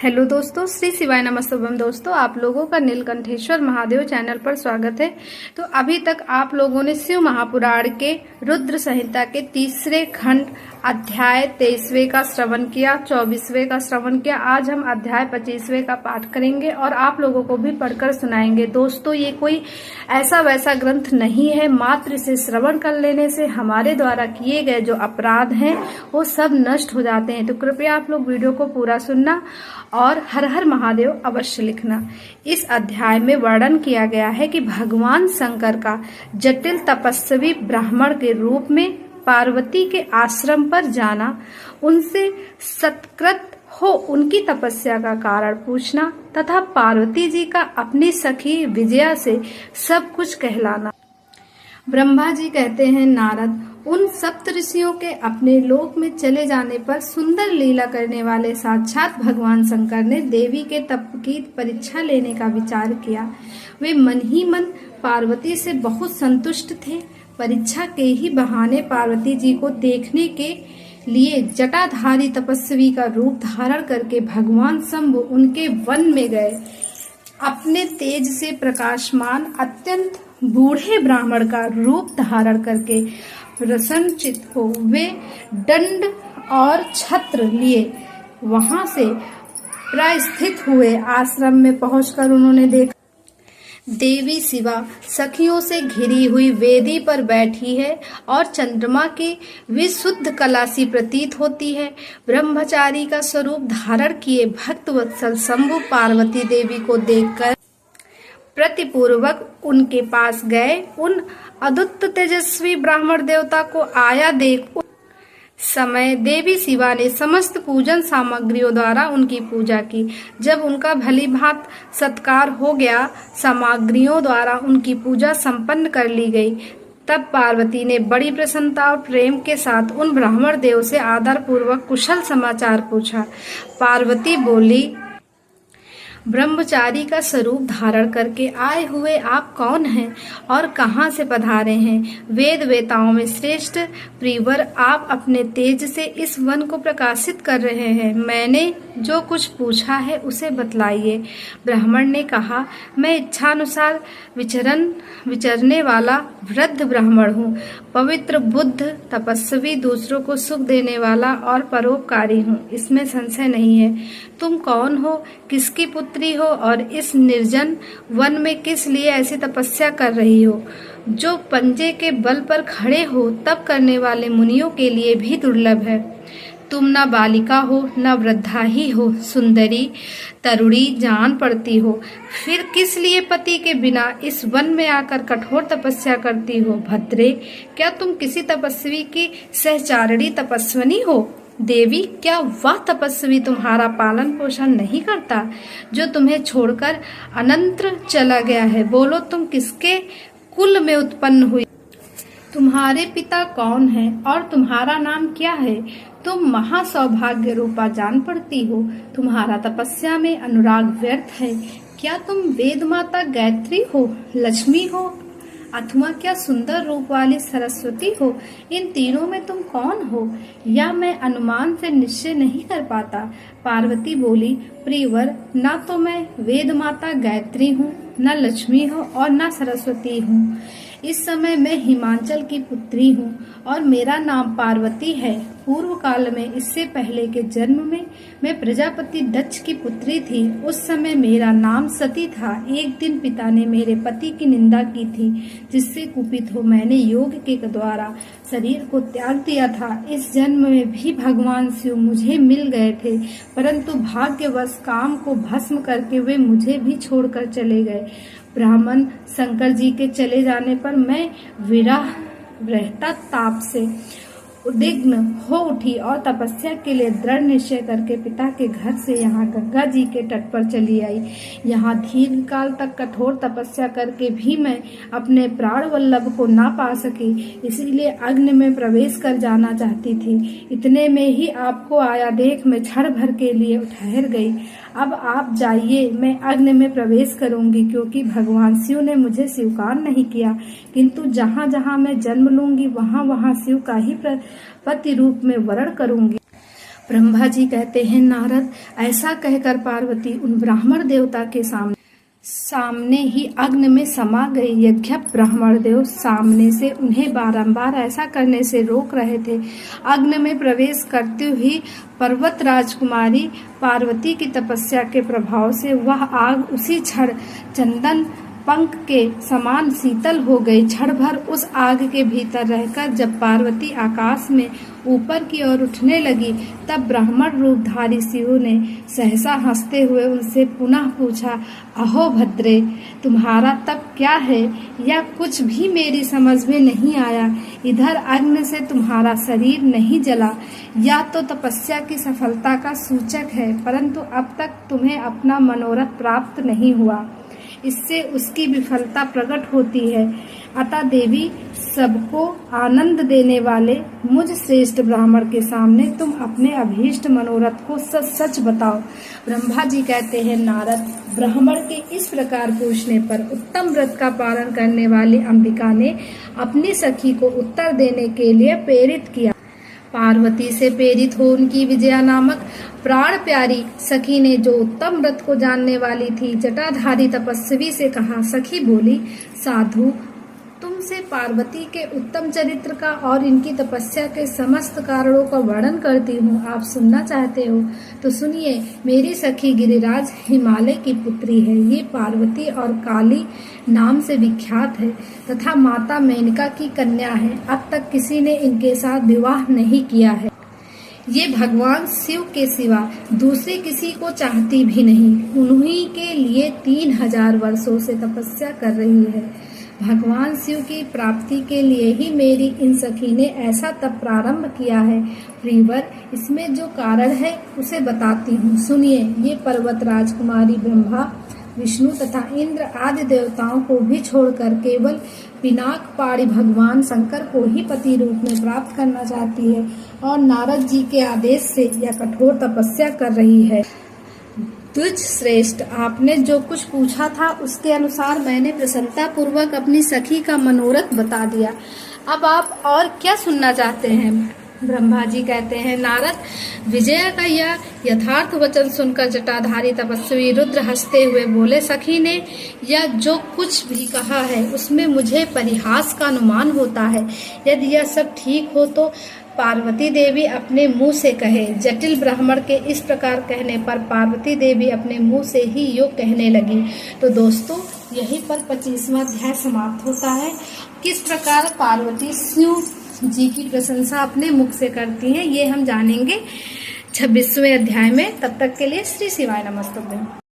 Hello दोस्तों, श्री शिवाय नमस्तुभ्यम। दोस्तों, आप लोगों का नीलकंठेश्वर महादेव चैनल पर स्वागत है। तो अभी तक आप लोगों ने शिव महापुराण के रुद्र संहिता के तीसरे खंड अध्याय 23वें का श्रवण किया, 24वें का श्रवण किया। आज हम अध्याय 25वें का पाठ करेंगे और आप लोगों को भी पढ़कर सुनाएंगे। दोस्तों, ये कोई ऐसा वैसा ग्रंथ नहीं है, मात्र इसे श्रवण कर लेने से हमारे द्वारा किए गए जो अपराध हैं वो सब नष्ट हो जाते हैं। तो कृपया आप लोग वीडियो को पूरा सुनना और हर हर महादेव अवश्य लिखना। इस अध्याय में वर्णन किया गया है कि भगवान शंकर का जटिल तपस्वी ब्राह्मण के रूप में पार्वती के आश्रम पर जाना, उनसे सत्कृत हो उनकी तपस्या का कारण पूछना तथा पार्वती जी का अपनी सखी विजया से सब कुछ कहलाना। ब्रह्मा जी कहते हैं, नारद, उन सप्त ऋषियों के अपने लोक में चले जाने पर सुंदर लीला करने वाले साक्षात भगवान शंकर ने देवी के तप की परीक्षा लेने का विचार किया। वे मन ही मन पार्वती से बहुत संतुष्ट थे। परीक्षा के ही बहाने पार्वती जी को देखने के लिए जटाधारी तपस्वी का रूप धारण करके भगवान शंभु उनके वन में गए। अपने तेज से प्रकाशमान अत्यंत बूढ़े ब्राह्मण का रूप धारण करके प्रसन्नचित हो वे दंड और छत्र लिए वहां से प्रायश्चित हुए। आश्रम में पहुंचकर उन्होंने देखा देवी शिवा सखियों से घिरी हुई वेदी पर बैठी है और चंद्रमा की विशुद्ध कला सी प्रतीत होती है। ब्रह्मचारी का स्वरूप धारण किए भक्त वत्सल शंभु पार्वती देवी को देखकर प्रतिपूर्वक उनके पास गए। उन अद्भुत तेजस्वी ब्राह्मण देवता को आया देख समय देवी शिवा ने समस्त पूजन सामग्रियों द्वारा उनकी पूजा की। जब उनका भली भांत सत्कार हो गया, सामग्रियों द्वारा उनकी पूजा संपन्न कर ली गई, तब पार्वती ने बड़ी प्रसन्नता और प्रेम के साथ उन ब्राह्मण देव से आदर पूर्वक कुशल समाचार पूछा। पार्वती बोली, ब्रह्मचारी का स्वरूप धारण करके आए हुए आप कौन हैं और कहां से पधारे हैं? वेद वेताओं में श्रेष्ठ प्रियवर, आप अपने तेज से इस वन को प्रकाशित कर रहे हैं। मैंने जो कुछ पूछा है उसे बतलाइए। ब्राह्मण ने कहा, मैं इच्छानुसार विचरने वाला वृद्ध ब्राह्मण हूँ, पवित्र बुद्ध तपस्वी, दूसरों को सुख देने वाला और परोपकारी हूँ, इसमें संशय नहीं है। तुम कौन हो, किसकी पुत्री हो और इस निर्जन वन में किस लिए ऐसी तपस्या कर रही हो, जो पंजे के बल पर खड़े हो तप करने वाले मुनियों के लिए भी दुर्लभ है। तुम न बालिका हो न वृद्धा ही हो, सुंदरी तरुणी जान पड़ती हो, फिर किस लिए पति के बिना इस वन में आकर कठोर तपस्या करती हो? भद्रे, क्या तुम किसी तपस्वी की सहचारिणी तपस्विनी हो? देवी, क्या वह तपस्वी तुम्हारा पालन पोषण नहीं करता जो तुम्हें छोड़कर अनंतर चला गया है? बोलो, तुम किसके कुल में उत्पन्न हुई? तुम्हारे पिता कौन है और तुम्हारा नाम क्या है? तुम महासौभाग्य रूपा जान पड़ती हो, तुम्हारा तपस्या में अनुराग व्यर्थ है। क्या तुम वेद माता गायत्री हो, लक्ष्मी हो, अथवा क्या सुंदर रूप वाली सरस्वती हो? इन तीनों में तुम कौन हो, या मैं अनुमान से निश्चय नहीं कर पाता। पार्वती बोली, प्रियवर, ना तो मैं वेद माता गायत्री हूँ, न लक्ष्मी हो और न सरस्वती हूँ। इस समय मैं हिमाचल की पुत्री हूँ और मेरा नाम पार्वती है। पूर्व काल में, इससे पहले के जन्म में, मैं प्रजापति दक्ष की पुत्री थी। उस समय मेरा नाम सती था। एक दिन पिता ने मेरे पति की निंदा की थी, जिससे कुपित हो मैंने योग के द्वारा शरीर को त्याग दिया था। इस जन्म में भी भगवान शिव मुझे मिल गए थे, परंतु भाग्यवश काम को भस्म करके वे मुझे भी छोड़कर चले गए। ब्राह्मण शंकर जी के चले जाने पर मैं विरह रहता ताप से उद्विग्न हो उठी और तपस्या के लिए दृढ़ निश्चय करके पिता के घर से यहाँ गंगा जी के तट पर चली आई। यहाँ दीर्घ काल तक कठोर तपस्या करके भी मैं अपने प्राण वल्लभ को ना पा सकी, इसीलिए अग्नि में प्रवेश कर जाना चाहती थी। इतने में ही आपको आया देख मैं क्षण भर के लिए ठहर गई। अब आप जाइए, मैं अग्नि में प्रवेश करूंगी, क्योंकि भगवान शिव ने मुझे स्वीकार नहीं किया, किंतु जहाँ जहाँ मैं जन्म लूंगी वहाँ वहाँ शिव का ही पति रूप में वरण करूंगी। ब्रह्मा जी कहते हैं, नारद, ऐसा कहकर पार्वती उन ब्राह्मण देवता के सामने ही अग्नि में समा गई। यद्यप ब्राह्मण देव सामने से उन्हें बारंबार ऐसा करने से रोक रहे थे, अग्नि में प्रवेश करते हुए पर्वत राजकुमारी पार्वती की तपस्या के प्रभाव से वह आग उसी क्षण चंदन पंख के समान शीतल हो गई। क्षण भर उस आग के भीतर रहकर जब पार्वती आकाश में ऊपर की ओर उठने लगी, तब ब्राह्मण रूपधारी शिव ने सहसा हंसते हुए उनसे पुनः पूछा, अहो भद्रे, तुम्हारा तप क्या है? या कुछ भी मेरी समझ में नहीं आया। इधर अग्नि से तुम्हारा शरीर नहीं जला, या तो तपस्या की सफलता का सूचक है, परंतु अब तक तुम्हें अपना मनोरथ प्राप्त नहीं हुआ। इससे उसकी विफलता प्रकट होती है। अतः देवी, सबको आनंद देने वाले मुझ श्रेष्ठ ब्राह्मण के सामने तुम अपने अभीष्ट मनोरथ को सच सच बताओ। ब्रह्मा जी कहते हैं, नारद, ब्राह्मण के इस प्रकार पूछने पर उत्तम व्रत का पालन करने वाली अंबिका ने अपनी सखी को उत्तर देने के लिए प्रेरित किया। पार्वती से प्रेरित हो उनकी विजया नामक प्राण प्यारी सखी ने, जो उत्तम व्रत को जानने वाली थी, जटाधारी तपस्वी से कहा। सखी बोली, साधु, तुमसे पार्वती के उत्तम चरित्र का और इनकी तपस्या के समस्त कारणों का वर्णन करती हूँ। आप सुनना चाहते हो तो सुनिए। मेरी सखी गिरिराज हिमालय की पुत्री है। ये पार्वती और काली नाम से विख्यात है तथा माता मेनका की कन्या है। अब तक किसी ने इनके साथ विवाह नहीं किया है। ये भगवान शिव के सिवा दूसरे किसी को चाहती भी नहीं। उन्हीं के लिए 3000 वर्षों से तपस्या कर रही है। भगवान शिव की प्राप्ति के लिए ही मेरी इन सखी ने ऐसा तप प्रारंभ किया है। प्रियवर, इसमें जो कारण है उसे बताती हूँ, सुनिए। ये पर्वत राजकुमारी ब्रह्मा, विष्णु तथा इंद्र आदि देवताओं को भी छोड़कर केवल पिनाक पाणी भगवान शंकर को ही पति रूप में प्राप्त करना चाहती है और नारद जी के आदेश से यह कठोर तपस्या कर रही है। द्विज श्रेष्ठ, आपने जो कुछ पूछा था उसके अनुसार मैंने प्रसन्नता पूर्वक अपनी सखी का मनोरथ बता दिया। अब आप और क्या सुनना चाहते हैं? ब्रह्मा जी कहते हैं, नारद, विजया का यह यथार्थ वचन सुनकर जटाधारी तपस्वी रुद्र हंसते हुए बोले, सखी ने यह जो कुछ भी कहा है उसमें मुझे परिहास का अनुमान होता है। यदि यह सब ठीक हो तो पार्वती देवी अपने मुंह से कहे। जटिल ब्राह्मण के इस प्रकार कहने पर पार्वती देवी अपने मुंह से ही योग कहने लगी। तो दोस्तों, यहीं पर 25वां अध्याय समाप्त होता है। किस प्रकार पार्वती शिव जी की प्रशंसा अपने मुख से करती हैं, ये हम जानेंगे 26वें अध्याय में। तब तक के लिए श्री शिवाय नमस्तुभ्यं।